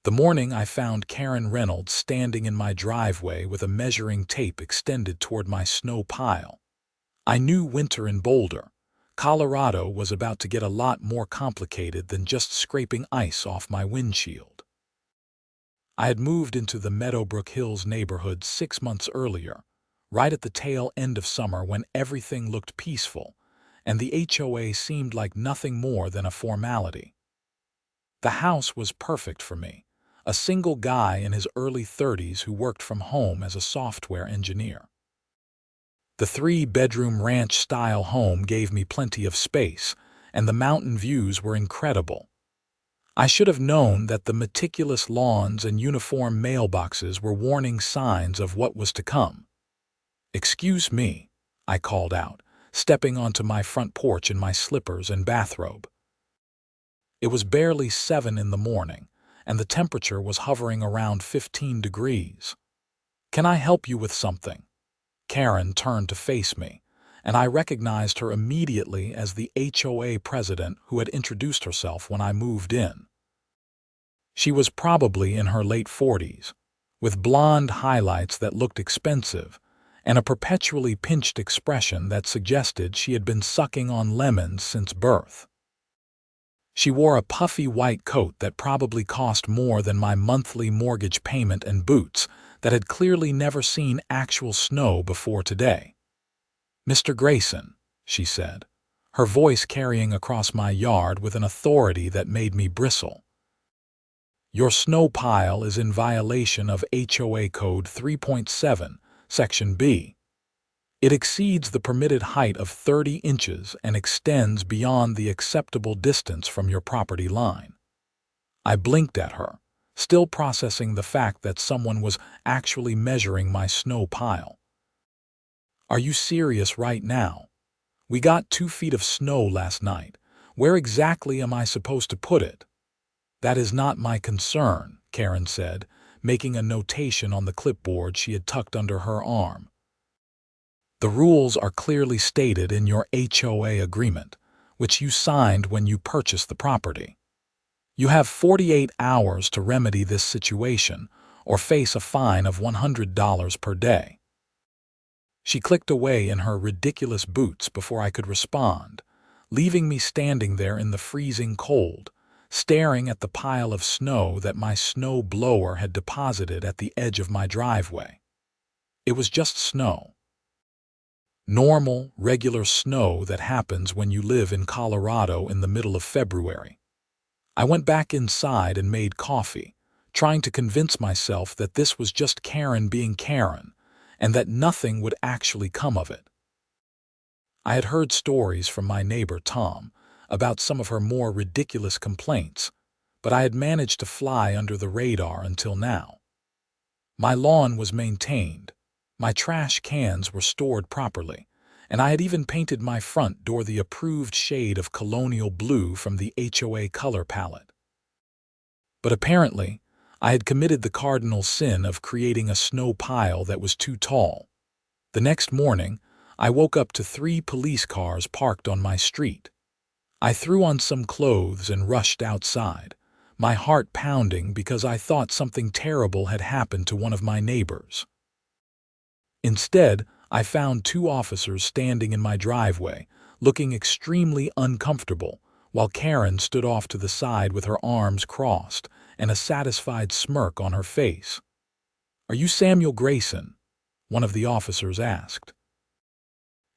The morning I found Karren Reynolds standing in my driveway with a measuring tape extended toward my snow pile. I knew winter in Boulder, Colorado was about to get a lot more complicated than just scraping ice off my windshield. I had moved into the Meadowbrook Hills neighborhood 6 months earlier, right at the tail end of summer when everything looked peaceful, and the HOA seemed like nothing more than a formality. The house was perfect for me, a single guy in his early 30s who worked from home as a software engineer. The 3-bedroom ranch-style home gave me plenty of space, and the mountain views were incredible. I should have known that the meticulous lawns and uniform mailboxes were warning signs of what was to come. "Excuse me," I called out, stepping onto my front porch in my slippers and bathrobe. It was barely 7 in the morning, and the temperature was hovering around 15 degrees. "Can I help you with something?" Karren turned to face me, and I recognized her immediately as the HOA president who had introduced herself when I moved in. She was probably in her late 40s, with blonde highlights that looked expensive, and a perpetually pinched expression that suggested she had been sucking on lemons since birth. She wore a puffy white coat that probably cost more than my monthly mortgage payment and boots that had clearly never seen actual snow before today. "Mr. Grayson," she said, her voice carrying across my yard with an authority that made me bristle. "Your snow pile is in violation of HOA Code 3.7, Section B. It exceeds the permitted height of 30 inches and extends beyond the acceptable distance from your property line." I blinked at her, still processing the fact that someone was actually measuring my snow pile. "Are you serious right now? We got 2 feet of snow last night. Where exactly am I supposed to put it?" "That is not my concern," Karren said, making a notation on the clipboard she had tucked under her arm. "The rules are clearly stated in your HOA agreement, which you signed when you purchased the property. You have 48 hours to remedy this situation or face a fine of $100 per day." She clicked away in her ridiculous boots before I could respond, leaving me standing there in the freezing cold, staring at the pile of snow that my snow blower had deposited at the edge of my driveway. It was just snow. Normal, regular snow that happens when you live in Colorado in the middle of February. I went back inside and made coffee, trying to convince myself that this was just Karren being Karren, and that nothing would actually come of it. I had heard stories from my neighbor Tom about some of her more ridiculous complaints, but I had managed to fly under the radar until now. My lawn was maintained, my trash cans were stored properly, and I had even painted my front door the approved shade of colonial blue from the HOA color palette. But apparently, I had committed the cardinal sin of creating a snow pile that was too tall. The next morning, I woke up to 3 police cars parked on my street. I threw on some clothes and rushed outside, my heart pounding because I thought something terrible had happened to one of my neighbors. Instead, I found 2 officers standing in my driveway, looking extremely uncomfortable, while Karren stood off to the side with her arms crossed and a satisfied smirk on her face. "Are you Samuel Grayson?" one of the officers asked.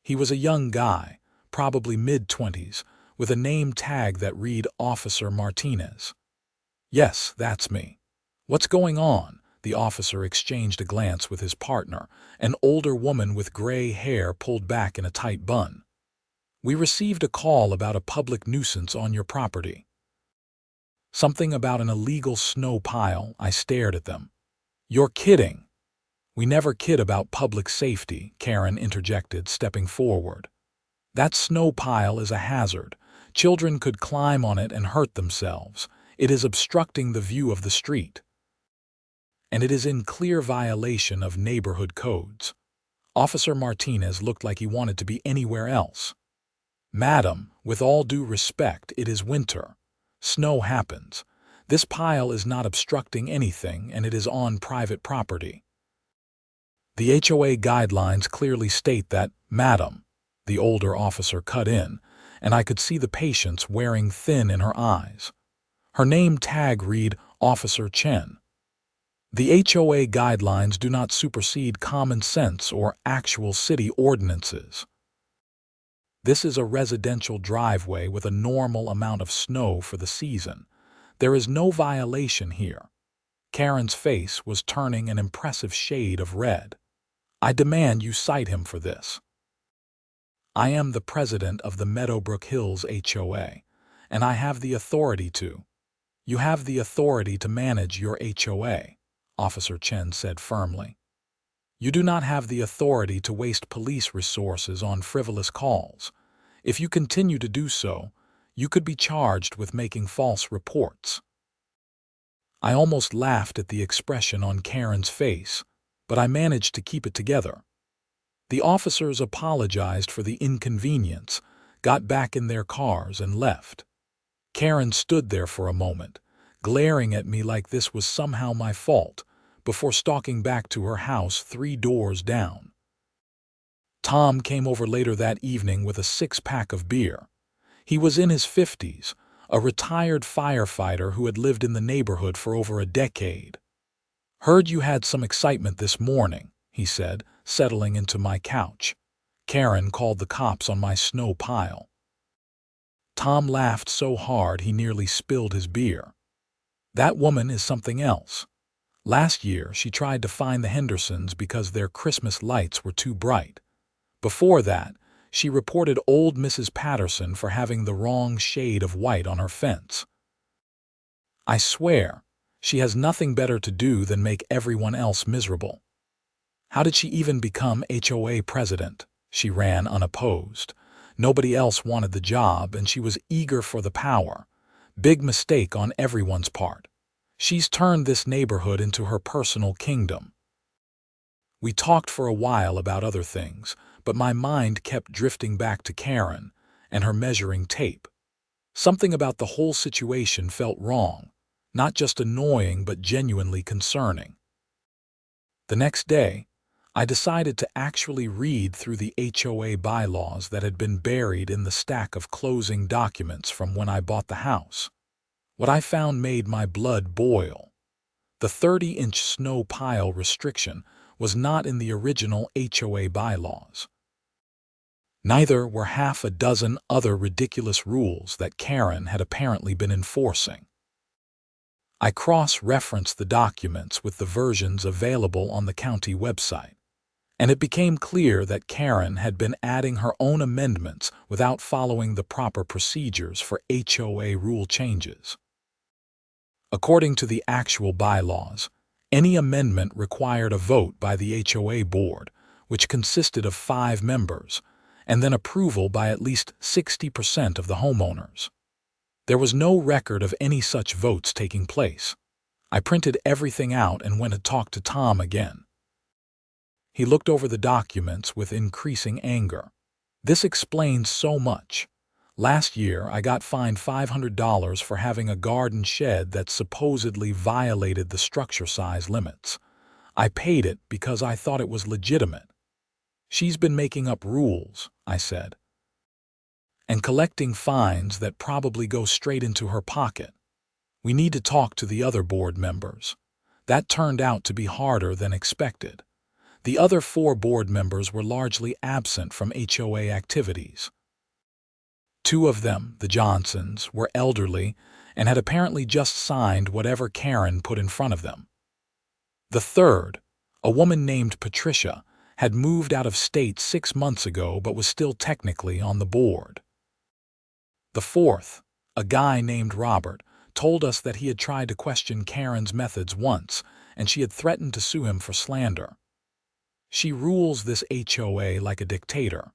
He was a young guy, probably mid-20s, with a name tag that read Officer Martinez. "Yes, that's me." "What's going on?" The officer exchanged a glance with his partner, an older woman with gray hair pulled back in a tight bun. "We received a call about a public nuisance on your property." "Something about an illegal snow pile," I stared at them. "You're kidding." "We never kid about public safety," Karren interjected, stepping forward. "That snow pile is a hazard. Children could climb on it and hurt themselves. It is obstructing the view of the street. And it is in clear violation of neighborhood codes." Officer Martinez looked like he wanted to be anywhere else. "Madam, with all due respect, it is winter. Snow happens. This pile is not obstructing anything and it is on private property. The HOA guidelines clearly state that, Madam, the older officer cut in, and I could see the patience wearing thin in her eyes. Her name tag read Officer Chen. The HOA guidelines do not supersede common sense or actual city ordinances. This is a residential driveway with a normal amount of snow for the season. There is no violation here. Karren's face was turning an impressive shade of red. I demand you cite him for this. I am the president of the Meadowbrook Hills HOA, and I have the authority to. You have the authority to manage your HOA, Officer Chen said firmly. You do not have the authority to waste police resources on frivolous calls. If you continue to do so, you could be charged with making false reports. I almost laughed at the expression on Karren's face, but I managed to keep it together. The officers apologized for the inconvenience, got back in their cars, and left. Karren stood there for a moment, glaring at me like this was somehow my fault, before stalking back to her house 3 doors down. Tom came over later that evening with a 6-pack of beer. He was in his 50s, a retired firefighter who had lived in the neighborhood for over a decade. "Heard you had some excitement this morning," he said, settling into my couch. "Karren called the cops on my snow pile." Tom laughed so hard he nearly spilled his beer. "That woman is something else. Last year she tried to fine the Hendersons because their Christmas lights were too bright. Before that, she reported old Mrs. Patterson for having the wrong shade of white on her fence. I swear, she has nothing better to do than make everyone else miserable. How did she even become HOA president? She ran unopposed. Nobody else wanted the job, and she was eager for the power. Big mistake on everyone's part. She's turned this neighborhood into her personal kingdom." We talked for a while about other things, but my mind kept drifting back to Karren and her measuring tape. Something about the whole situation felt wrong, not just annoying but genuinely concerning. The next day, I decided to actually read through the HOA bylaws that had been buried in the stack of closing documents from when I bought the house. What I found made my blood boil. The 30-inch snow pile restriction was not in the original HOA bylaws. Neither were half a dozen other ridiculous rules that Karren had apparently been enforcing. I cross-referenced the documents with the versions available on the county website, and it became clear that Karren had been adding her own amendments without following the proper procedures for HOA rule changes. According to the actual bylaws, any amendment required a vote by the HOA board, which consisted of 5 members, and then approval by at least 60% of the homeowners. There was no record of any such votes taking place. I printed everything out and went to talk to Tom again. He looked over the documents with increasing anger. "This explains so much. Last year, I got fined $500 for having a garden shed that supposedly violated the structure size limits. I paid it because I thought it was legitimate." "She's been making up rules," I said, "and collecting fines that probably go straight into her pocket. We need to talk to the other board members." That turned out to be harder than expected. The other 4 board members were largely absent from HOA activities. 2 of them, the Johnsons, were elderly and had apparently just signed whatever Karren put in front of them. The third, a woman named Patricia, had moved out of state 6 months ago but was still technically on the board. The fourth, a guy named Robert, told us that he had tried to question Karren's methods once, and she had threatened to sue him for slander. "She rules this HOA like a dictator,"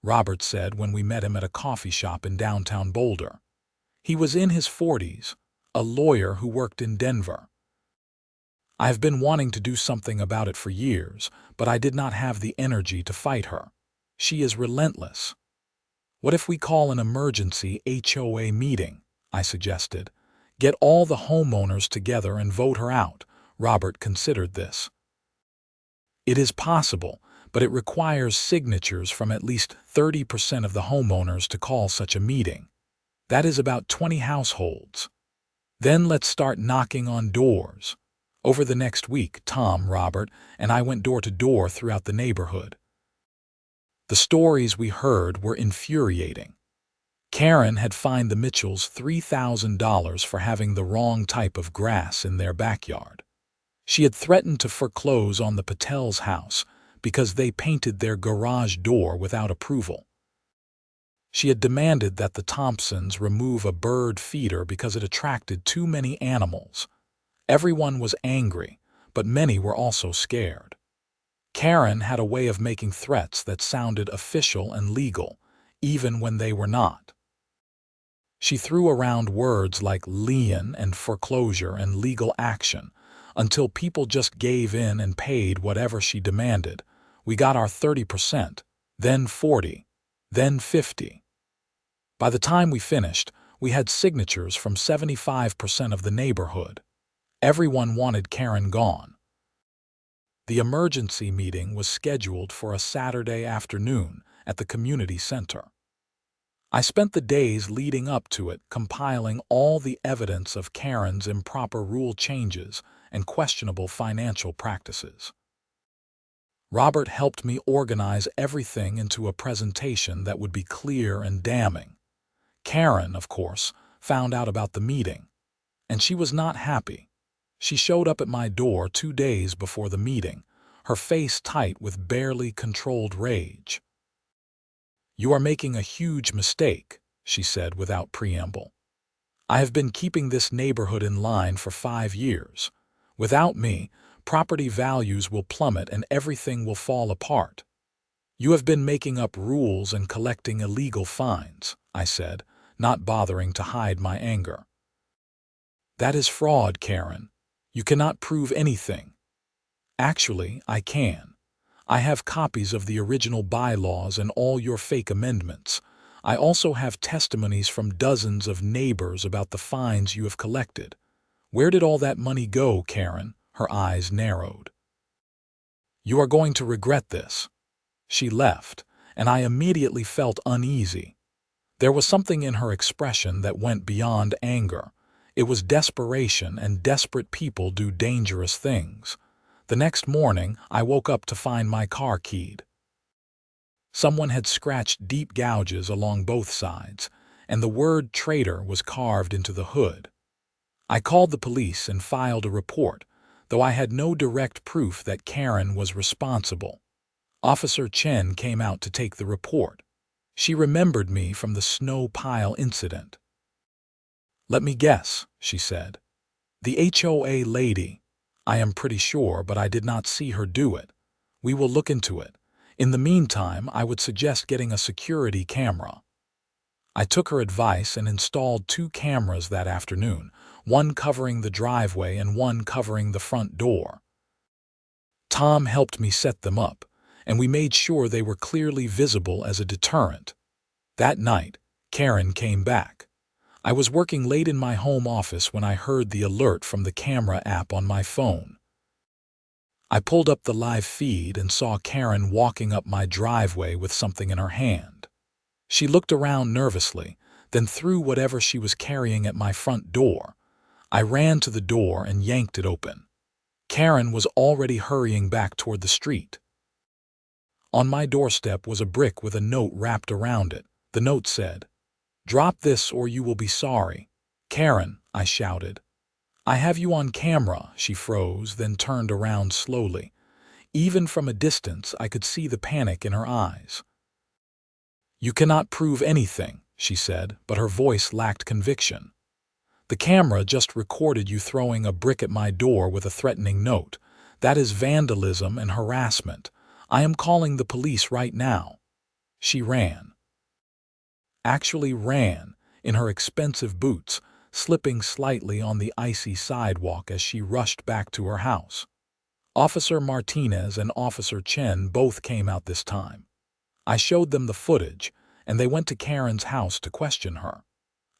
Robert said when we met him at a coffee shop in downtown Boulder. He was in his 40s, a lawyer who worked in Denver. "I've been wanting to do something about it for years, but I did not have the energy to fight her. She is relentless." "What if we call an emergency HOA meeting?" I suggested. Get all the homeowners together and vote her out. Robert considered this. It is possible, but it requires signatures from at least 30% of the homeowners to call such a meeting. That is about 20 households. Then let's start knocking on doors. Over the next week, Tom, Robert, and I went door to door throughout the neighborhood. The stories we heard were infuriating. Karren had fined the Mitchells $3,000 for having the wrong type of grass in their backyard. She had threatened to foreclose on the Patel's house because they painted their garage door without approval. She had demanded that the Thompsons remove a bird feeder because it attracted too many animals. Everyone was angry, but many were also scared. Karren had a way of making threats that sounded official and legal, even when they were not. She threw around words like lien and foreclosure and legal action until people just gave in and paid whatever she demanded. We got our 30%, then 40, then 50. By the time we finished, we had signatures from 75% of the neighborhood. Everyone wanted Karren gone. The emergency meeting was scheduled for a Saturday afternoon at the community center. I spent the days leading up to it compiling all the evidence of Karren's improper rule changes and questionable financial practices. Robert helped me organize everything into a presentation that would be clear and damning. Karren, of course, found out about the meeting, and she was not happy. She showed up at my door 2 days before the meeting, her face tight with barely controlled rage. "You are making a huge mistake," she said without preamble. "I have been keeping this neighborhood in line for 5 years. Without me, property values will plummet and everything will fall apart. You have been making up rules and collecting illegal fines," I said, not bothering to hide my anger. "That is fraud, Karren. You cannot prove anything." "Actually, I can. I have copies of the original bylaws and all your fake amendments. I also have testimonies from dozens of neighbors about the fines you have collected. Where did all that money go, Karren?" Her eyes narrowed. "You are going to regret this." She left, and I immediately felt uneasy. There was something in her expression that went beyond anger. It was desperation, and desperate people do dangerous things. The next morning, I woke up to find my car keyed. Someone had scratched deep gouges along both sides, and the word traitor was carved into the hood. I called the police and filed a report, though I had no direct proof that Karren was responsible. Officer Chen came out to take the report. She remembered me from the snow pile incident. "Let me guess," she said. "The HOA lady. I am pretty sure, but I did not see her do it. We will look into it. In the meantime, I would suggest getting a security camera." I took her advice and installed 2 cameras that afternoon, one covering the driveway and one covering the front door. Tom helped me set them up, and we made sure they were clearly visible as a deterrent. That night, Karren came back. I was working late in my home office when I heard the alert from the camera app on my phone. I pulled up the live feed and saw Karren walking up my driveway with something in her hand. She looked around nervously, then threw whatever she was carrying at my front door. I ran to the door and yanked it open. Karren was already hurrying back toward the street. On my doorstep was a brick with a note wrapped around it. The note said, "Drop this or you will be sorry." "Karren," I shouted. "I have you on camera." She froze, then turned around slowly. Even from a distance, I could see the panic in her eyes. "You cannot prove anything," she said, but her voice lacked conviction. "The camera just recorded you throwing a brick at my door with a threatening note. That is vandalism and harassment. I am calling the police right now." She ran. Actually ran, in her expensive boots, slipping slightly on the icy sidewalk as she rushed back to her house. Officer Martinez and Officer Chen both came out this time. I showed them the footage, and they went to Karren's house to question her.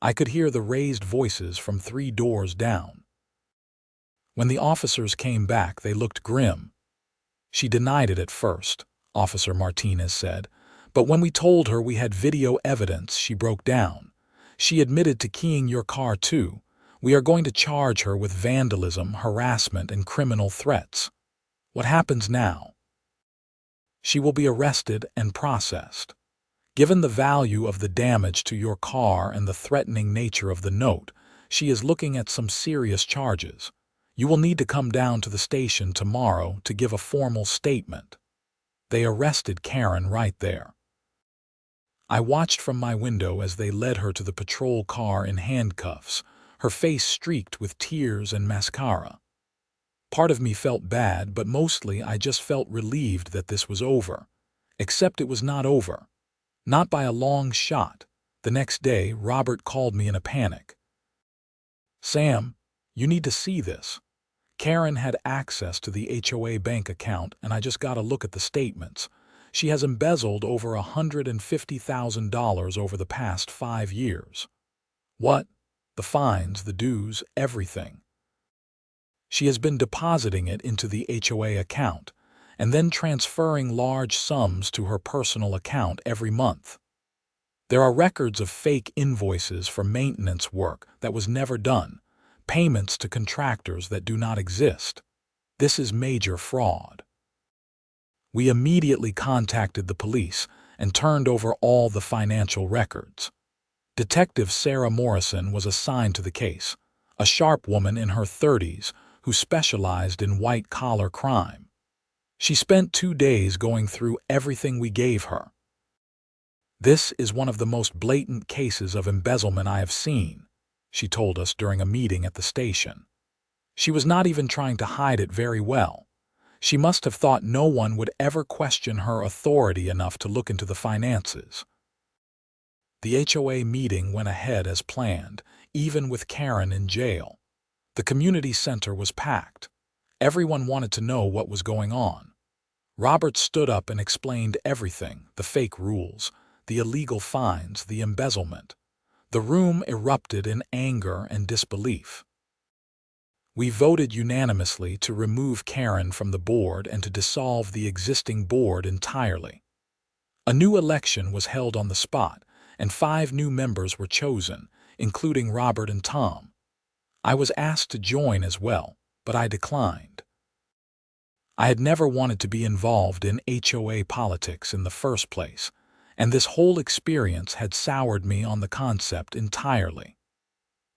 I could hear the raised voices from 3 doors down. When the officers came back, they looked grim. "She denied it at first," Officer Martinez said, "but when we told her we had video evidence, she broke down. She admitted to keying your car too. We are going to charge her with vandalism, harassment, and criminal threats." "What happens now?" "She will be arrested and processed. Given the value of the damage to your car and the threatening nature of the note, she is looking at some serious charges. You will need to come down to the station tomorrow to give a formal statement." They arrested Karren right there. I watched from my window as they led her to the patrol car in handcuffs, her face streaked with tears and mascara. Part of me felt bad, but mostly I just felt relieved that this was over. Except it was not over. Not by a long shot. The next day, Robert called me in a panic. "Sam, you need to see this. Karren had access to the HOA bank account, and I just got a look at the statements. She has embezzled over $150,000 over the past 5 years. What? The fines, the dues, everything. She has been depositing it into the HOA account and then transferring large sums to her personal account every month. There are records of fake invoices for maintenance work that was never done, payments to contractors that do not exist. This is major fraud." We immediately contacted the police and turned over all the financial records. Detective Sarah Morrison was assigned to the case, a sharp woman in her 30s who specialized in white-collar crime. She spent 2 days going through everything we gave her. "This is one of the most blatant cases of embezzlement I have seen," she told us during a meeting at the station. She was not even trying to hide it very well. She must have thought no one would ever question her authority enough to look into the finances. The HOA meeting went ahead as planned, even with Karren in jail. The community center was packed. Everyone wanted to know what was going on. Robert stood up and explained everything: the fake rules, the illegal fines, the embezzlement. The room erupted in anger and disbelief. We voted unanimously to remove Karren from the board and to dissolve the existing board entirely. A new election was held on the spot, and 5 new members were chosen, including Robert and Tom. I was asked to join as well, but I declined. I had never wanted to be involved in HOA politics in the first place, and this whole experience had soured me on the concept entirely.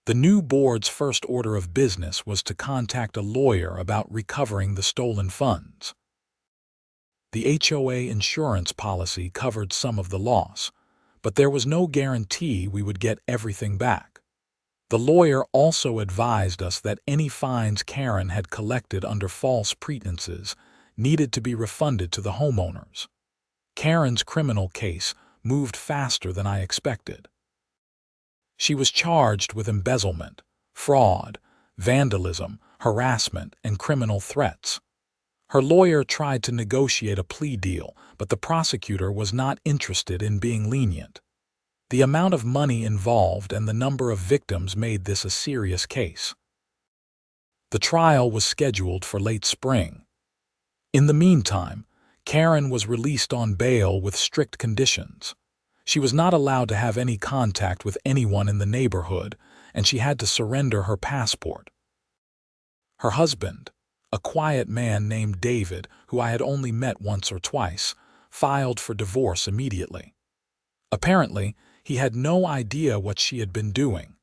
The new board's first order of business was to contact a lawyer about recovering the stolen funds. The HOA insurance policy covered some of the loss, but there was no guarantee we would get everything back. The lawyer also advised us that any fines Karren had collected under false pretenses needed to be refunded to the homeowners. Karren's criminal case moved faster than I expected. She was charged with embezzlement, fraud, vandalism, harassment, and criminal threats. Her lawyer tried to negotiate a plea deal, but the prosecutor was not interested in being lenient. The amount of money involved and the number of victims made this a serious case. The trial was scheduled for late spring. In the meantime, Karren was released on bail with strict conditions. She was not allowed to have any contact with anyone in the neighborhood, and she had to surrender her passport. Her husband, a quiet man named David, who I had only met once or twice, filed for divorce immediately. Apparently, he had no idea what she had been doing.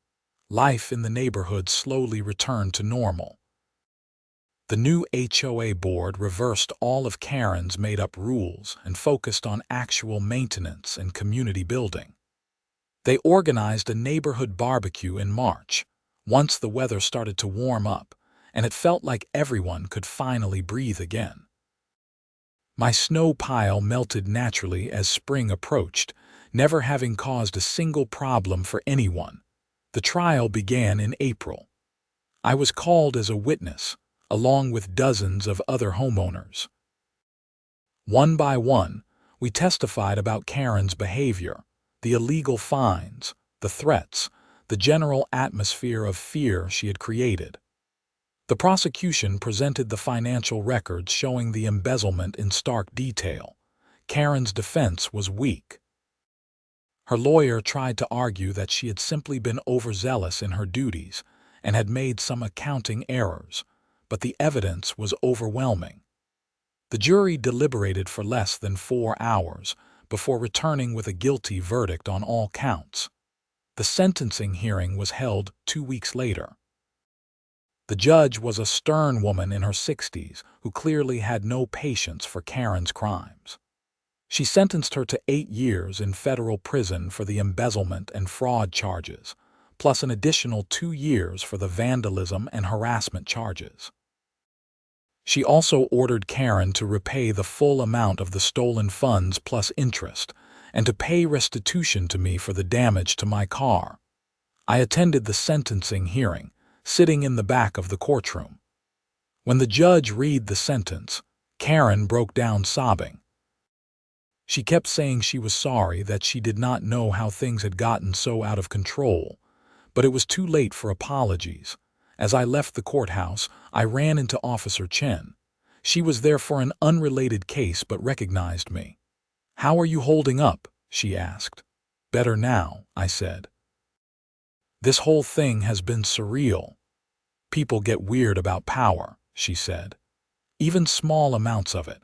Life in the neighborhood slowly returned to normal. The new HOA board reversed all of Karren's made-up rules and focused on actual maintenance and community building. They organized a neighborhood barbecue in March, once the weather started to warm up, and it felt like everyone could finally breathe again. My snow pile melted naturally as spring approached, never having caused a single problem for anyone. The trial began in April. I was called as a witness, along with dozens of other homeowners. One by one, we testified about Karren's behavior, the illegal fines, the threats, the general atmosphere of fear she had created. The prosecution presented the financial records showing the embezzlement in stark detail. Karren's defense was weak. Her lawyer tried to argue that she had simply been overzealous in her duties and had made some accounting errors, but the evidence was overwhelming. The jury deliberated for less than 4 hours before returning with a guilty verdict on all counts. The sentencing hearing was held 2 weeks later. The judge was a stern woman in her 60s who clearly had no patience for Karren's crimes. She sentenced her to 8 years in federal prison for the embezzlement and fraud charges, plus an additional 2 years for the vandalism and harassment charges. She also ordered Karren to repay the full amount of the stolen funds plus interest, and to pay restitution to me for the damage to my car. I attended the sentencing hearing, sitting in the back of the courtroom. When the judge read the sentence, Karren broke down sobbing. She kept saying she was sorry, that she did not know how things had gotten so out of control, but it was too late for apologies. As I left the courthouse, I ran into Officer Chen. She was there for an unrelated case but recognized me. "How are you holding up?" she asked. "Better now," I said. "This whole thing has been surreal. People get weird about power," she said. "Even small amounts of it.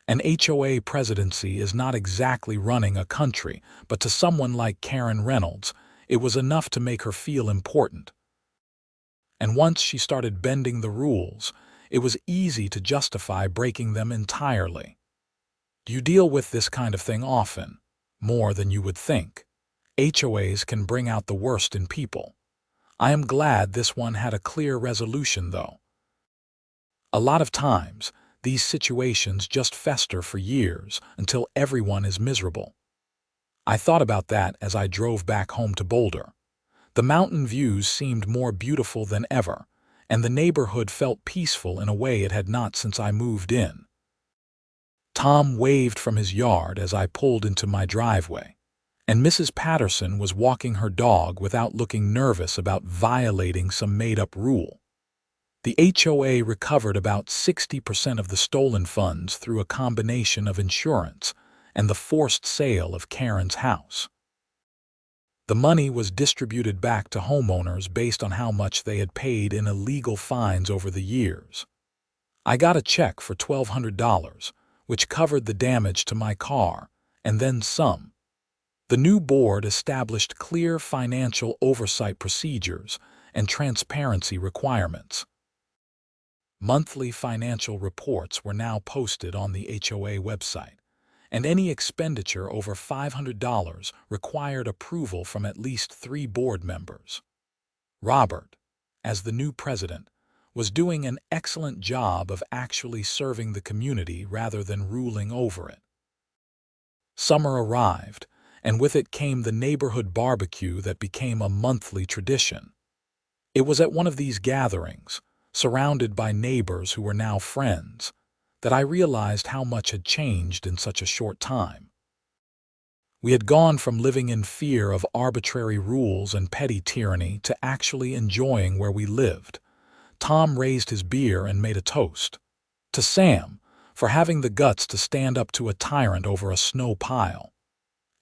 An HOA presidency is not exactly running a country, but to someone like Karren Reynolds, it was enough to make her feel important. And once she started bending the rules, it was easy to justify breaking them entirely. Do you deal with this kind of thing often? More than you would think. HOAs can bring out the worst in people. I am glad this one had a clear resolution, though. A lot of times, these situations just fester for years until everyone is miserable." I thought about that as I drove back home to Boulder. The mountain views seemed more beautiful than ever, and the neighborhood felt peaceful in a way it had not since I moved in. Tom waved from his yard as I pulled into my driveway, and Mrs. Patterson was walking her dog without looking nervous about violating some made-up rule. The HOA recovered about 60% of the stolen funds through a combination of insurance and the forced sale of Karren's house. The money was distributed back to homeowners based on how much they had paid in illegal fines over the years. I got a check for $1,200, which covered the damage to my car, and then some. The new board established clear financial oversight procedures and transparency requirements. Monthly financial reports were now posted on the HOA website, and any expenditure over $500 required approval from at least 3 board members. Robert, as the new president, was doing an excellent job of actually serving the community rather than ruling over it. Summer arrived, and with it came the neighborhood barbecue that became a monthly tradition. It was at one of these gatherings, surrounded by neighbors who were now friends, that I realized how much had changed in such a short time. We had gone from living in fear of arbitrary rules and petty tyranny to actually enjoying where we lived. Tom raised his beer and made a toast. To Sam, for having the guts to stand up to a tyrant over a snow pile.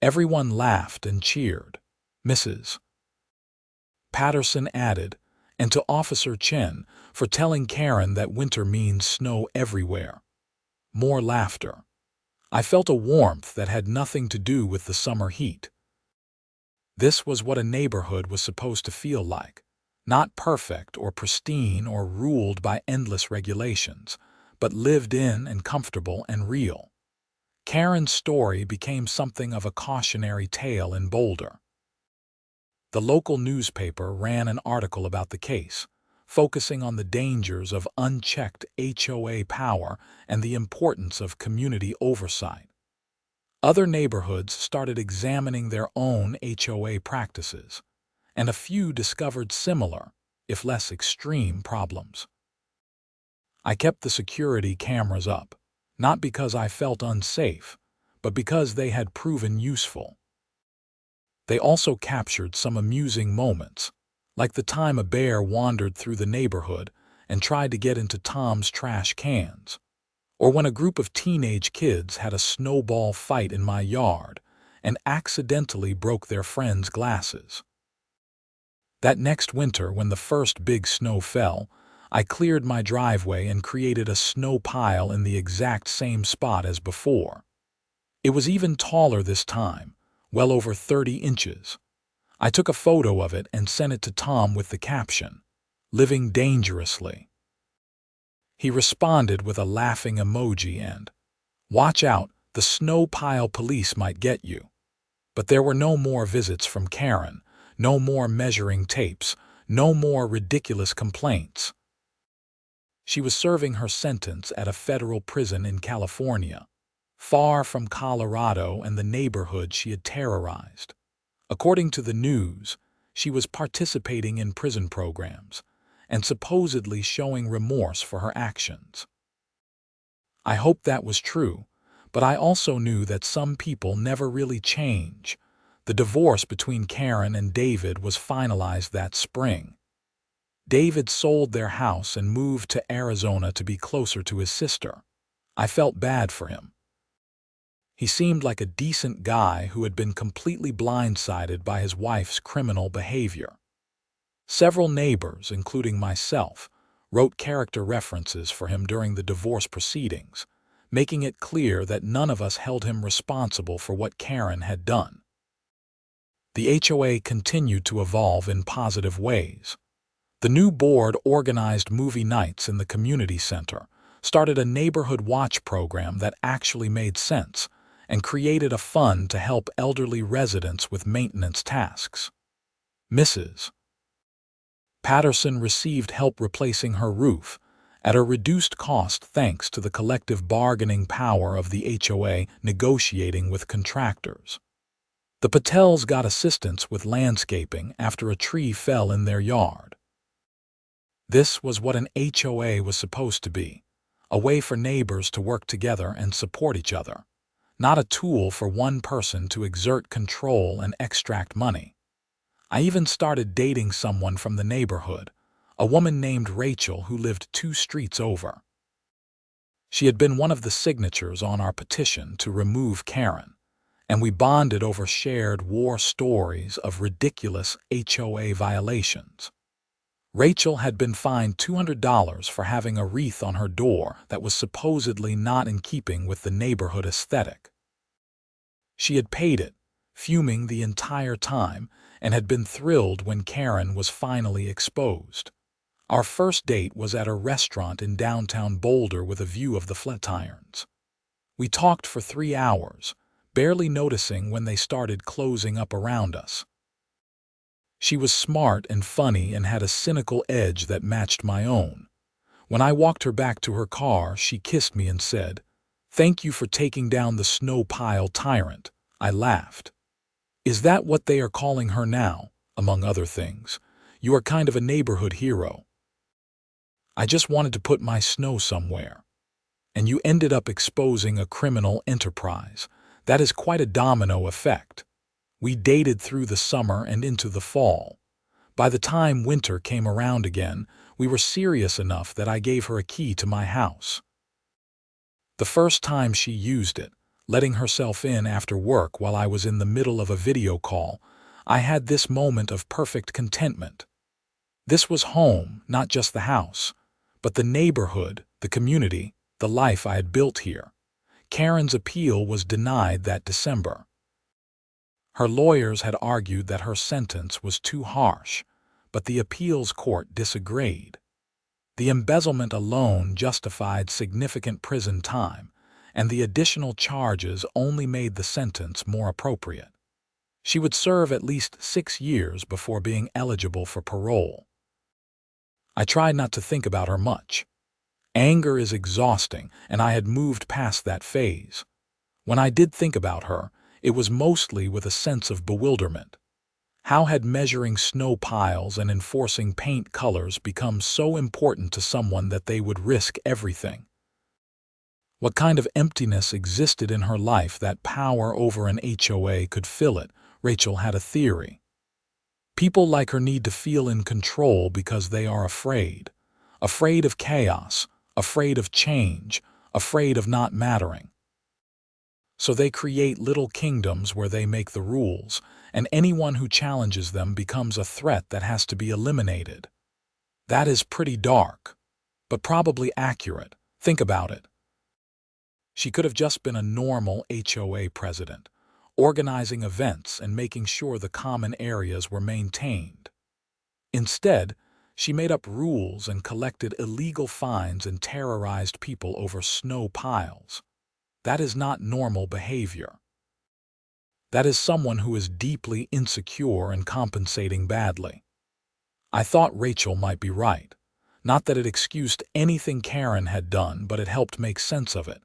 Everyone laughed and cheered. Mrs. Patterson added, and to Officer Chen for telling Karren that winter means snow everywhere. More laughter. I felt a warmth that had nothing to do with the summer heat. This was what a neighborhood was supposed to feel like. Not perfect or pristine or ruled by endless regulations, but lived in and comfortable and real. Karren's story became something of a cautionary tale in Boulder. The local newspaper ran an article about the case, focusing on the dangers of unchecked HOA power and the importance of community oversight. Other neighborhoods started examining their own HOA practices, and a few discovered similar, if less extreme, problems. I kept the security cameras up, not because I felt unsafe, but because they had proven useful. They also captured some amusing moments, like the time a bear wandered through the neighborhood and tried to get into Tom's trash cans, or when a group of teenage kids had a snowball fight in my yard and accidentally broke their friends' glasses. That next winter, when the first big snow fell, I cleared my driveway and created a snow pile in the exact same spot as before. It was even taller this time, well over 30 inches. I took a photo of it and sent it to Tom with the caption, "Living dangerously." He responded with a laughing emoji and, "Watch out, the snow pile police might get you." But there were no more visits from Karren, no more measuring tapes, no more ridiculous complaints. She was serving her sentence at a federal prison in California, far from Colorado and the neighborhood she had terrorized. According to the news, she was participating in prison programs and supposedly showing remorse for her actions. I hoped that was true, but I also knew that some people never really change. The divorce between Karren and David was finalized that spring. David sold their house and moved to Arizona to be closer to his sister. I felt bad for him. He seemed like a decent guy who had been completely blindsided by his wife's criminal behavior. Several neighbors, including myself, wrote character references for him during the divorce proceedings, making it clear that none of us held him responsible for what Karren had done. The HOA continued to evolve in positive ways. The new board organized movie nights in the community center, started a neighborhood watch program that actually made sense, and created a fund to help elderly residents with maintenance tasks. Mrs. Patterson received help replacing her roof at a reduced cost thanks to the collective bargaining power of the HOA negotiating with contractors. The Patels got assistance with landscaping after a tree fell in their yard. This was what an HOA was supposed to be, a way for neighbors to work together and support each other, not a tool for one person to exert control and extract money. I even started dating someone from the neighborhood, a woman named Rachel who lived 2 streets over. She had been one of the signatures on our petition to remove Karren, and we bonded over shared war stories of ridiculous HOA violations. Rachel had been fined $200 for having a wreath on her door that was supposedly not in keeping with the neighborhood aesthetic. She had paid it, fuming the entire time, and had been thrilled when Karren was finally exposed. Our first date was at a restaurant in downtown Boulder with a view of the Flatirons. We talked for 3 hours, barely noticing when they started closing up around us. She was smart and funny and had a cynical edge that matched my own. When I walked her back to her car, she kissed me and said, "Thank you for taking down the snow pile tyrant." I laughed. "Is that what they are calling her now, among other things? You are kind of a neighborhood hero." "I just wanted to put my snow somewhere. And you ended up exposing a criminal enterprise. That is quite a domino effect." We dated through the summer and into the fall. By the time winter came around again, we were serious enough that I gave her a key to my house. The first time she used it, letting herself in after work while I was in the middle of a video call, I had this moment of perfect contentment. This was home, not just the house, but the neighborhood, the community, the life I had built here. Karren's appeal was denied that December. Her lawyers had argued that her sentence was too harsh, but the appeals court disagreed. The embezzlement alone justified significant prison time, and the additional charges only made the sentence more appropriate. She would serve at least 6 years before being eligible for parole. I tried not to think about her much. Anger is exhausting, and I had moved past that phase. When I did think about her, it was mostly with a sense of bewilderment. How had measuring snow piles and enforcing paint colors become so important to someone that they would risk everything? What kind of emptiness existed in her life that power over an HOA could fill it, Rachel had a theory. People like her need to feel in control because they are afraid. Afraid of chaos, afraid of change, afraid of not mattering. So they create little kingdoms where they make the rules, and anyone who challenges them becomes a threat that has to be eliminated. That is pretty dark, but probably accurate. Think about it. She could have just been a normal HOA president, organizing events and making sure the common areas were maintained. Instead, she made up rules and collected illegal fines and terrorized people over snow piles. That is not normal behavior. That is someone who is deeply insecure and compensating badly. I thought Rachel might be right. Not that it excused anything Karren had done, but it helped make sense of it.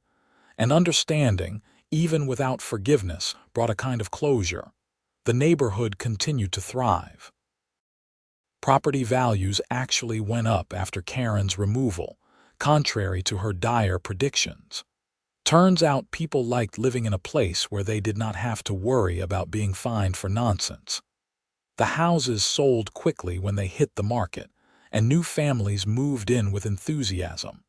And understanding, even without forgiveness, brought a kind of closure. The neighborhood continued to thrive. Property values actually went up after Karren's removal, contrary to her dire predictions. Turns out people liked living in a place where they did not have to worry about being fined for nonsense. The houses sold quickly when they hit the market, and new families moved in with enthusiasm.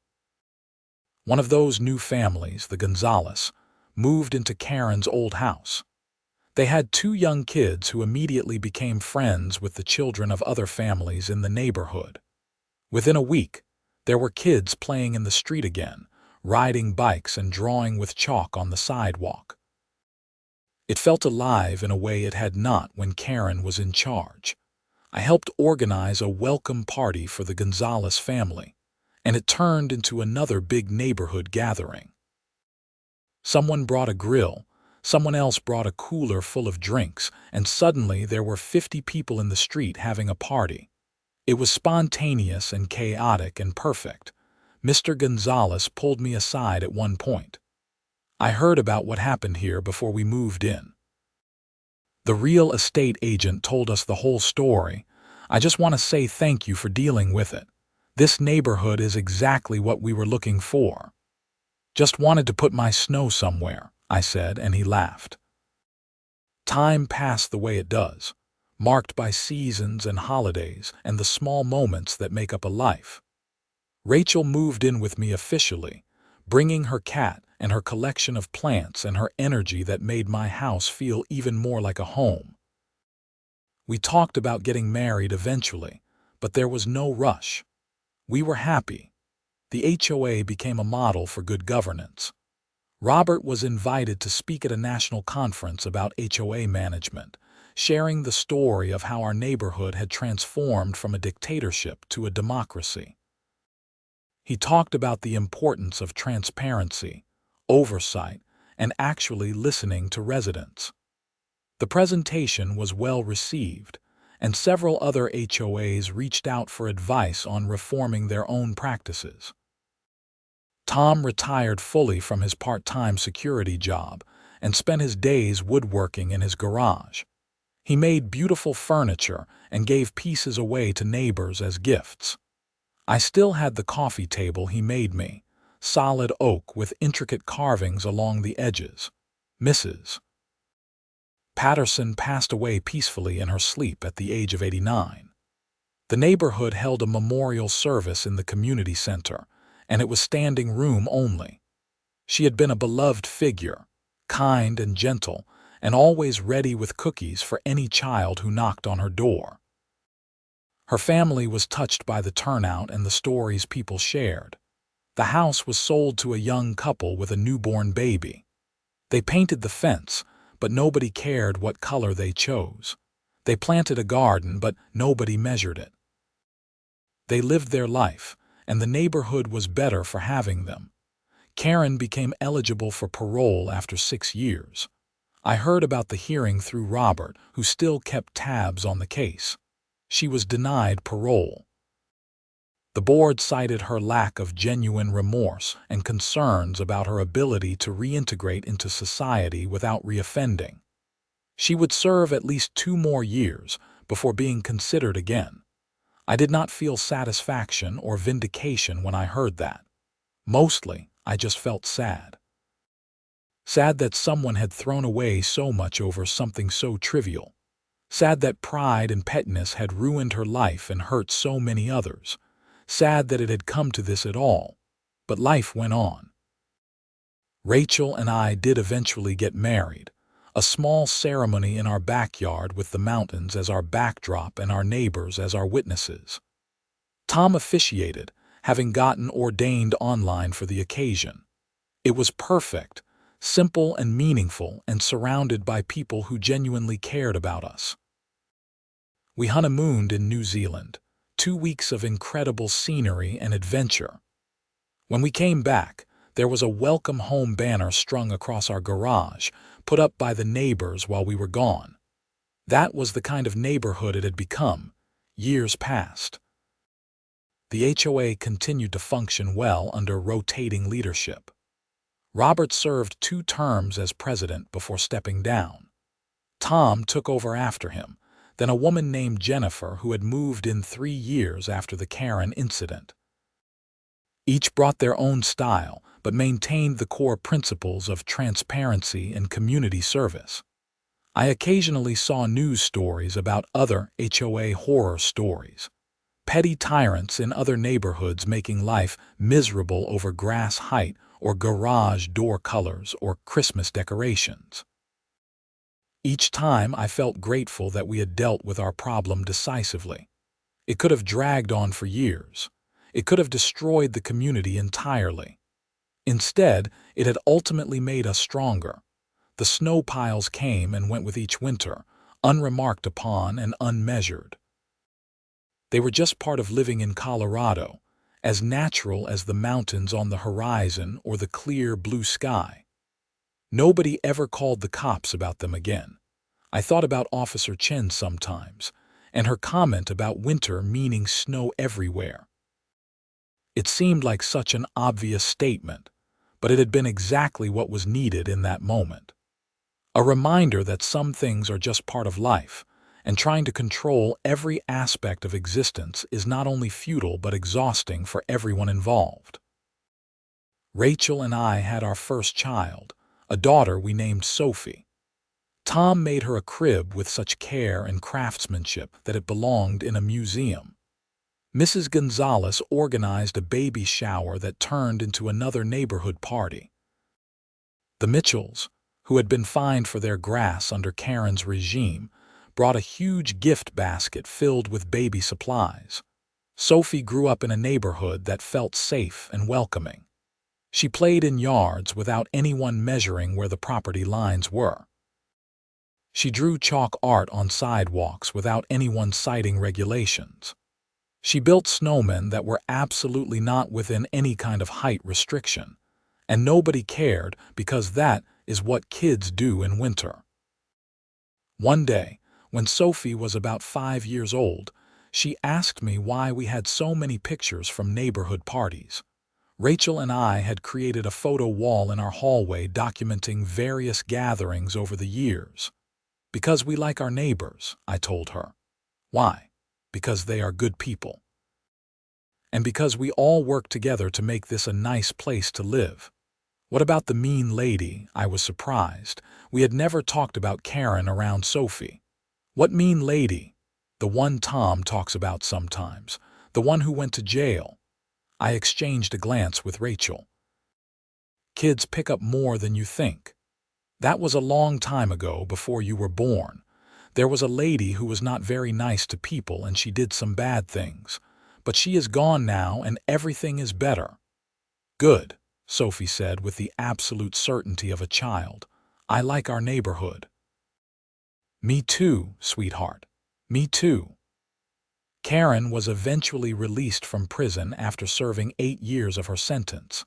One of those new families, the Gonzalez, moved into Karren's old house. They had 2 young kids who immediately became friends with the children of other families in the neighborhood. Within a week, there were kids playing in the street again, riding bikes and drawing with chalk on the sidewalk. It felt alive in a way it had not when Karren was in charge. I helped organize a welcome party for the Gonzalez family, and it turned into another big neighborhood gathering. Someone brought a grill, someone else brought a cooler full of drinks, and suddenly there were 50 people in the street having a party. It was spontaneous and chaotic and perfect. Mr. Gonzalez pulled me aside at one point. I heard about what happened here before we moved in. The real estate agent told us the whole story. I just want to say thank you for dealing with it. This neighborhood is exactly what we were looking for. Just wanted to put my snow somewhere, I said, and he laughed. Time passed the way it does, marked by seasons and holidays and the small moments that make up a life. Rachel moved in with me officially, bringing her cat and her collection of plants and her energy that made my house feel even more like a home. We talked about getting married eventually, but there was no rush. We were happy. The HOA became a model for good governance. Robert was invited to speak at a national conference about HOA management, sharing the story of how our neighborhood had transformed from a dictatorship to a democracy. He talked about the importance of transparency, oversight, and actually listening to residents. The presentation was well received, and several other HOAs reached out for advice on reforming their own practices. Tom retired fully from his part-time security job and spent his days woodworking in his garage. He made beautiful furniture and gave pieces away to neighbors as gifts. I still had the coffee table he made me, solid oak with intricate carvings along the edges. Mrs. Patterson passed away peacefully in her sleep at the age of 89. The neighborhood held a memorial service in the community center, and it was standing room only. She had been a beloved figure, kind and gentle, and always ready with cookies for any child who knocked on her door. Her family was touched by the turnout and the stories people shared. The house was sold to a young couple with a newborn baby. They painted the fence, but nobody cared what color they chose. They planted a garden, but nobody measured it. They lived their life, and the neighborhood was better for having them. Karren became eligible for parole after 6 years. I heard about the hearing through Robert, who still kept tabs on the case. She was denied parole. The board cited her lack of genuine remorse and concerns about her ability to reintegrate into society without reoffending. She would serve at least 2 more years before being considered again. I did not feel satisfaction or vindication when I heard that. Mostly, I just felt sad. Sad that someone had thrown away so much over something so trivial. Sad that pride and pettiness had ruined her life and hurt so many others. Sad that it had come to this at all. But life went on. Rachel and I did eventually get married. A small ceremony in our backyard with the mountains as our backdrop and our neighbors as our witnesses. Tom officiated, having gotten ordained online for the occasion. It was perfect, simple and meaningful, and surrounded by people who genuinely cared about us. We honeymooned in New Zealand, 2 weeks of incredible scenery and adventure. When we came back, there was a welcome home banner strung across our garage, put up by the neighbors while we were gone. That was the kind of neighborhood it had become. Years passed. The HOA continued to function well under rotating leadership. Robert served 2 terms as president before stepping down. Tom took over after him, then a woman named Jennifer who had moved in 3 years after the Karren incident. Each brought their own style, but maintained the core principles of transparency and community service. I occasionally saw news stories about other HOA horror stories. Petty tyrants in other neighborhoods making life miserable over grass height or garage door colors or Christmas decorations. Each time I felt grateful that we had dealt with our problem decisively. It could have dragged on for years. It could have destroyed the community entirely. Instead, it had ultimately made us stronger. The snow piles came and went with each winter, unremarked upon and unmeasured. They were just part of living in Colorado, as natural as the mountains on the horizon or the clear blue sky. Nobody ever called the cops about them again. I thought about Officer Chen sometimes, and her comment about winter meaning snow everywhere. It seemed like such an obvious statement, but it had been exactly what was needed in that moment. A reminder that some things are just part of life, and trying to control every aspect of existence is not only futile but exhausting for everyone involved. Rachel and I had our first child, a daughter we named Sophie. Tom made her a crib with such care and craftsmanship that it belonged in a museum. Mrs. Gonzalez organized a baby shower that turned into another neighborhood party. The Mitchells, who had been fined for their grass under Karren's regime, brought a huge gift basket filled with baby supplies. Sophie grew up in a neighborhood that felt safe and welcoming. She played in yards without anyone measuring where the property lines were. She drew chalk art on sidewalks without anyone citing regulations. She built snowmen that were absolutely not within any kind of height restriction, and nobody cared because that is what kids do in winter. One day, when Sophie was about 5 years old, she asked me why we had so many pictures from neighborhood parties. Rachel and I had created a photo wall in our hallway documenting various gatherings over the years. Because we like our neighbors, I told her. Why? Because they are good people. And because we all work together to make this a nice place to live. What about the mean lady? I was surprised. We had never talked about Karren around Sophie. What mean lady? The one Tom talks about sometimes. The one who went to jail. I exchanged a glance with Rachel. Kids pick up more than you think. That was a long time ago, before you were born. There was a lady who was not very nice to people and she did some bad things. But she is gone now and everything is better. Good, Sophie said with the absolute certainty of a child. I like our neighborhood. Me too, sweetheart. Me too. Karren was eventually released from prison after serving 8 years of her sentence.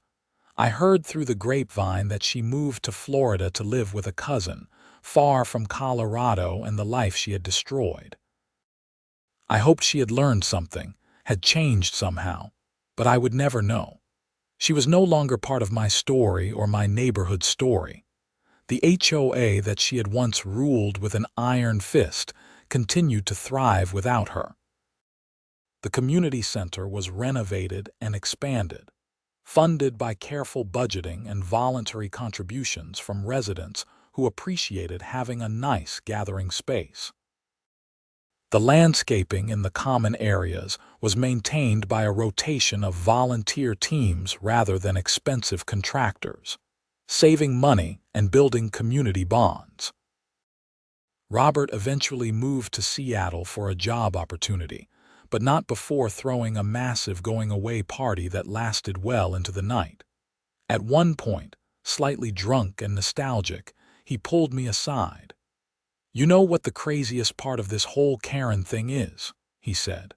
I heard through the grapevine that she moved to Florida to live with a cousin, far from Colorado and the life she had destroyed. I hoped she had learned something, had changed somehow, but I would never know. She was no longer part of my story or my neighborhood story. The HOA that she had once ruled with an iron fist continued to thrive without her. The community center was renovated and expanded. funded by careful budgeting and voluntary contributions from residents who appreciated having a nice gathering space. The landscaping in the common areas was maintained by a rotation of volunteer teams rather than expensive contractors, saving money and building community bonds. Robert eventually moved to Seattle for a job opportunity, but not before throwing a massive going-away party that lasted well into the night. At one point, slightly drunk and nostalgic, he pulled me aside. "You know what the craziest part of this whole Karren thing is?" he said.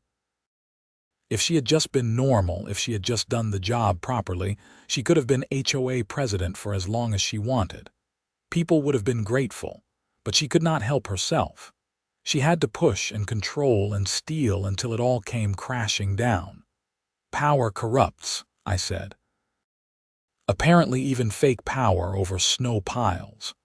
"If she had just been normal, if she had just done the job properly, she could have been HOA president for as long as she wanted. People would have been grateful, but she could not help herself. She had to push and control and steal until it all came crashing down. Power corrupts," I said. "Apparently even fake power over snow piles."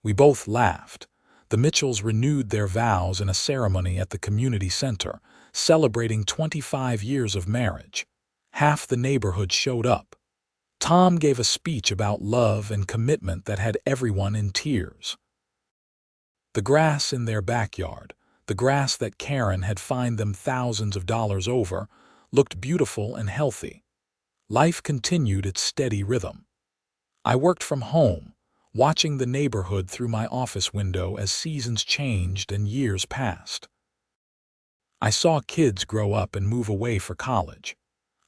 We both laughed. The Mitchells renewed their vows in a ceremony at the community center, celebrating 25 years of marriage. Half the neighborhood showed up. Tom gave a speech about love and commitment that had everyone in tears. The grass in their backyard, the grass that Karren had fined them thousands of dollars over, looked beautiful and healthy. Life continued its steady rhythm. I worked from home, watching the neighborhood through my office window as seasons changed and years passed. I saw kids grow up and move away for college.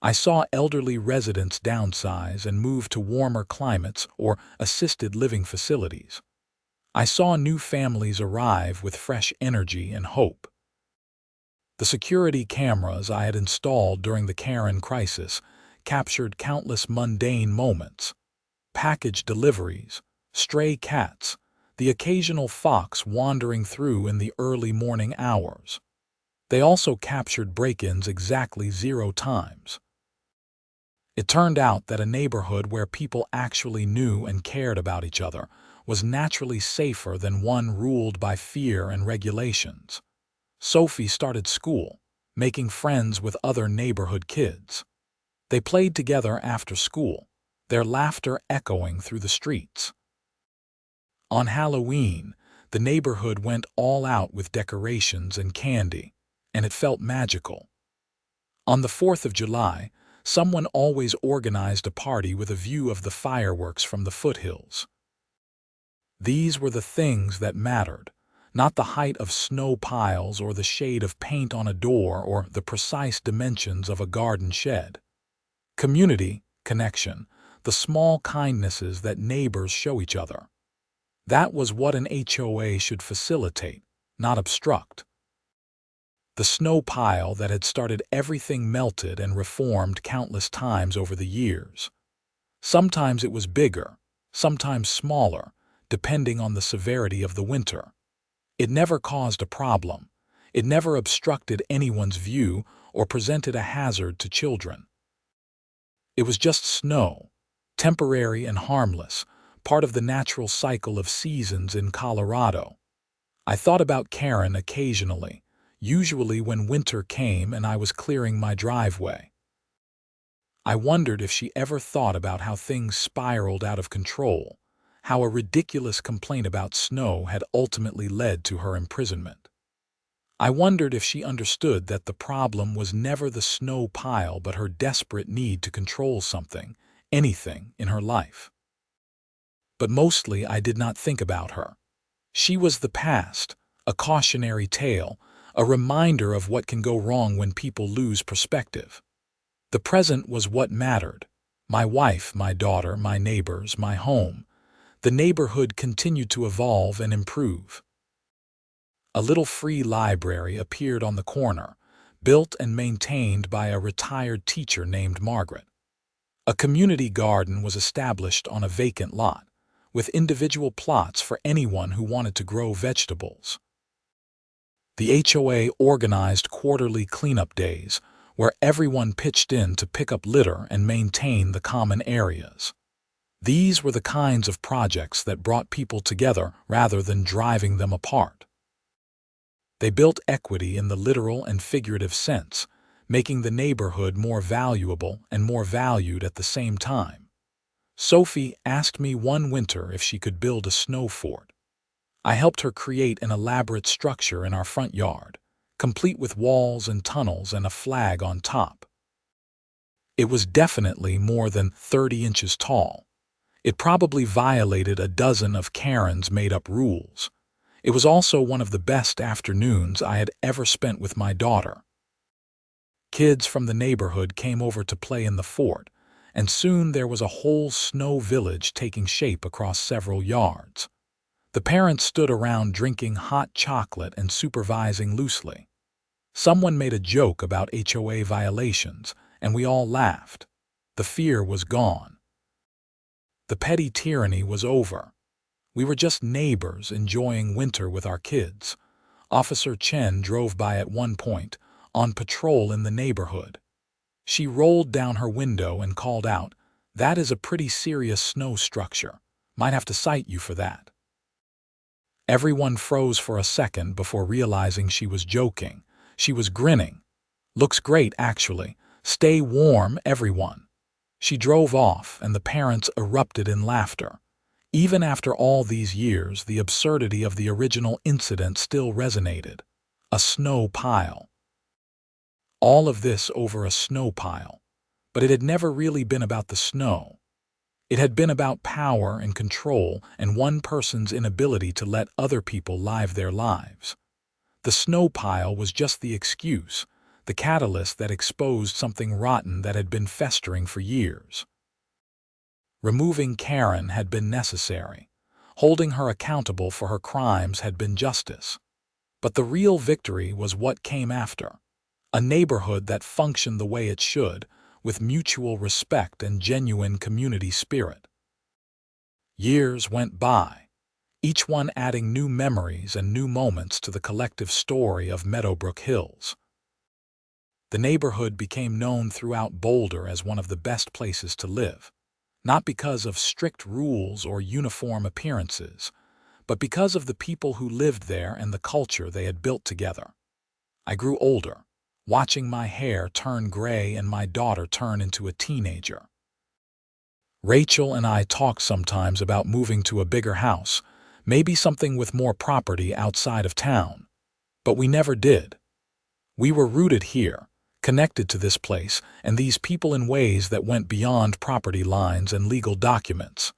I saw elderly residents downsize and move to warmer climates or assisted living facilities. I saw new families arrive with fresh energy and hope. The security cameras I had installed during the Karren crisis captured countless mundane moments: package deliveries, stray cats, the occasional fox wandering through in the early morning hours. They also captured break-ins exactly 0 times. It turned out that a neighborhood where people actually knew and cared about each other was naturally safer than one ruled by fear and regulations. Sophie started school, making friends with other neighborhood kids. They played together after school, their laughter echoing through the streets. On Halloween, the neighborhood went all out with decorations and candy, and it felt magical. On the 4th of July, someone always organized a party with a view of the fireworks from the foothills. These were the things that mattered, not the height of snow piles or the shade of paint on a door or the precise dimensions of a garden shed. Community, connection, the small kindnesses that neighbors show each other. That was what an HOA should facilitate, not obstruct. The snow pile that had started everything melted and reformed countless times over the years. Sometimes it was bigger, sometimes smaller, depending on the severity of the winter. It never caused a problem. It never obstructed anyone's view or presented a hazard to children. It was just snow, temporary and harmless, part of the natural cycle of seasons in Colorado. I thought about Karren occasionally, usually when winter came and I was clearing my driveway. I wondered if she ever thought about how things spiraled out of control, how a ridiculous complaint about snow had ultimately led to her imprisonment. I wondered if she understood that the problem was never the snow pile but her desperate need to control something, anything in her life. But mostly I did not think about her. She was the past, a cautionary tale, a reminder of what can go wrong when people lose perspective. The present was what mattered: my wife, my daughter, my neighbors, my home. The neighborhood continued to evolve and improve. A little free library appeared on the corner, built and maintained by a retired teacher named Margaret. A community garden was established on a vacant lot, with individual plots for anyone who wanted to grow vegetables. The HOA organized quarterly cleanup days, where everyone pitched in to pick up litter and maintain the common areas. These were the kinds of projects that brought people together rather than driving them apart. They built equity in the literal and figurative sense, making the neighborhood more valuable and more valued at the same time. Sophie asked me one winter if she could build a snow fort. I helped her create an elaborate structure in our front yard, complete with walls and tunnels and a flag on top. It was definitely more than 30 inches tall. It probably violated a dozen of Karren's made-up rules. It was also one of the best afternoons I had ever spent with my daughter. Kids from the neighborhood came over to play in the fort, and soon there was a whole snow village taking shape across several yards. The parents stood around drinking hot chocolate and supervising loosely. Someone made a joke about HOA violations, and we all laughed. The fear was gone. The petty tyranny was over. We were just neighbors enjoying winter with our kids. Officer Chen drove by at one point, on patrol in the neighborhood. She rolled down her window and called out, "That is a pretty serious snow structure. Might have to cite you for that." Everyone froze for a second before realizing she was joking. She was grinning. "Looks great, actually. Stay warm, everyone." She drove off, and the parents erupted in laughter. Even after all these years, the absurdity of the original incident still resonated. A snow pile. All of this over a snow pile. But it had never really been about the snow. It had been about power and control and one person's inability to let other people live their lives. The snow pile was just the excuse, the catalyst that exposed something rotten that had been festering for years. Removing Karren had been necessary. Holding her accountable for her crimes had been justice. But the real victory was what came after. A neighborhood that functioned the way it should, with mutual respect and genuine community spirit. Years went by, each one adding new memories and new moments to the collective story of Meadowbrook Hills. The neighborhood became known throughout Boulder as one of the best places to live, not because of strict rules or uniform appearances, but because of the people who lived there and the culture they had built together. I grew older, watching my hair turn gray and my daughter turn into a teenager. Rachel and I talked sometimes about moving to a bigger house, maybe something with more property outside of town. But we never did. We were rooted here, connected to this place and these people in ways that went beyond property lines and legal documents.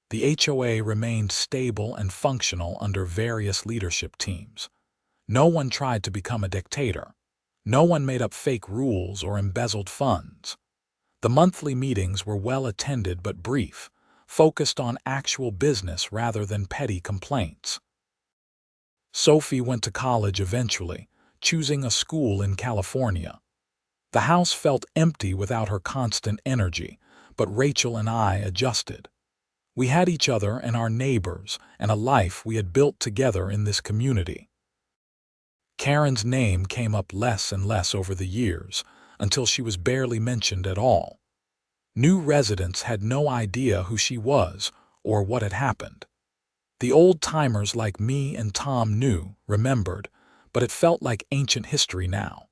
The HOA remained stable and functional under various leadership teams. No one tried to become a dictator. No one made up fake rules or embezzled funds. The monthly meetings were well attended but brief, focused on actual business rather than petty complaints. Sophie went to college eventually, choosing a school in California. The house felt empty without her constant energy, but Rachel and I adjusted. We had each other and our neighbors and a life we had built together in this community. Karren's name came up less and less over the years, until she was barely mentioned at all. New residents had no idea who she was or what had happened. The old-timers like me and Tom remembered, but it felt like ancient history now.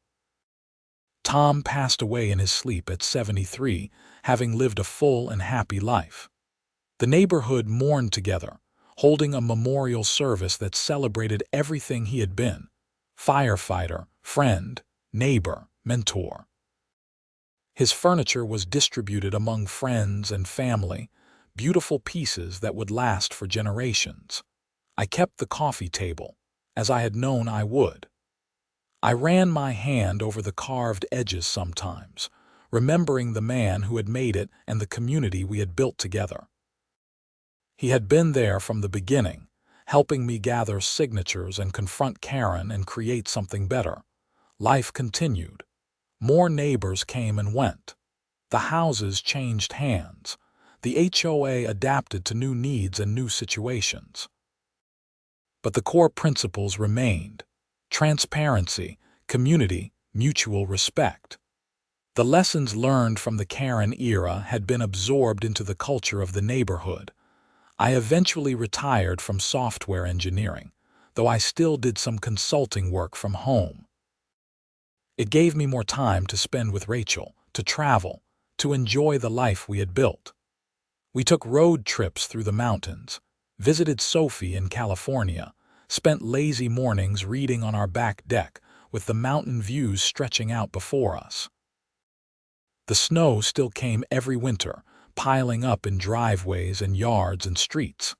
Tom passed away in his sleep at 73, having lived a full and happy life. The neighborhood mourned together, holding a memorial service that celebrated everything he had been: firefighter, friend, neighbor, mentor. His furniture was distributed among friends and family, beautiful pieces that would last for generations. I kept the coffee table, as I had known I would. I ran my hand over the carved edges sometimes, remembering the man who had made it and the community we had built together. He had been there from the beginning, helping me gather signatures and confront Karren and create something better. Life continued. More neighbors came and went. The houses changed hands. The HOA adapted to new needs and new situations. But the core principles remained: transparency, community, mutual respect. The lessons learned from the Karren era had been absorbed into the culture of the neighborhood. I eventually retired from software engineering, though I still did some consulting work from home. It gave me more time to spend with Rachel, to travel, to enjoy the life we had built. We took road trips through the mountains, visited Sophie in California, spent lazy mornings reading on our back deck with the mountain views stretching out before us. The snow still came every winter, piling up in driveways and yards and streets.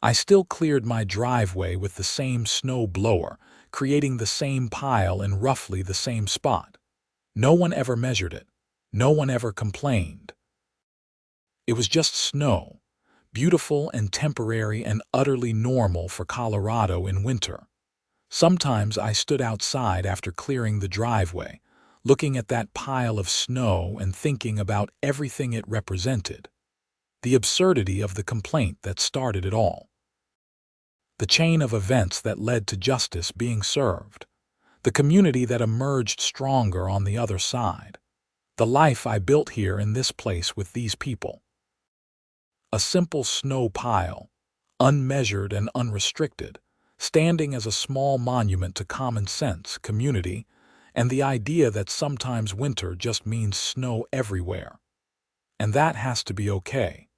I still cleared my driveway with the same snow blower, creating the same pile in roughly the same spot. No one ever measured it. No one ever complained. It was just snow, beautiful and temporary and utterly normal for Colorado in winter. Sometimes I stood outside after clearing the driveway, looking at that pile of snow and thinking about everything it represented. The absurdity of the complaint that started it all. The chain of events that led to justice being served. The community that emerged stronger on the other side. The life I built here in this place with these people. A simple snow pile, unmeasured and unrestricted, standing as a small monument to common sense, community, and the idea that sometimes winter just means snow everywhere. And that has to be okay.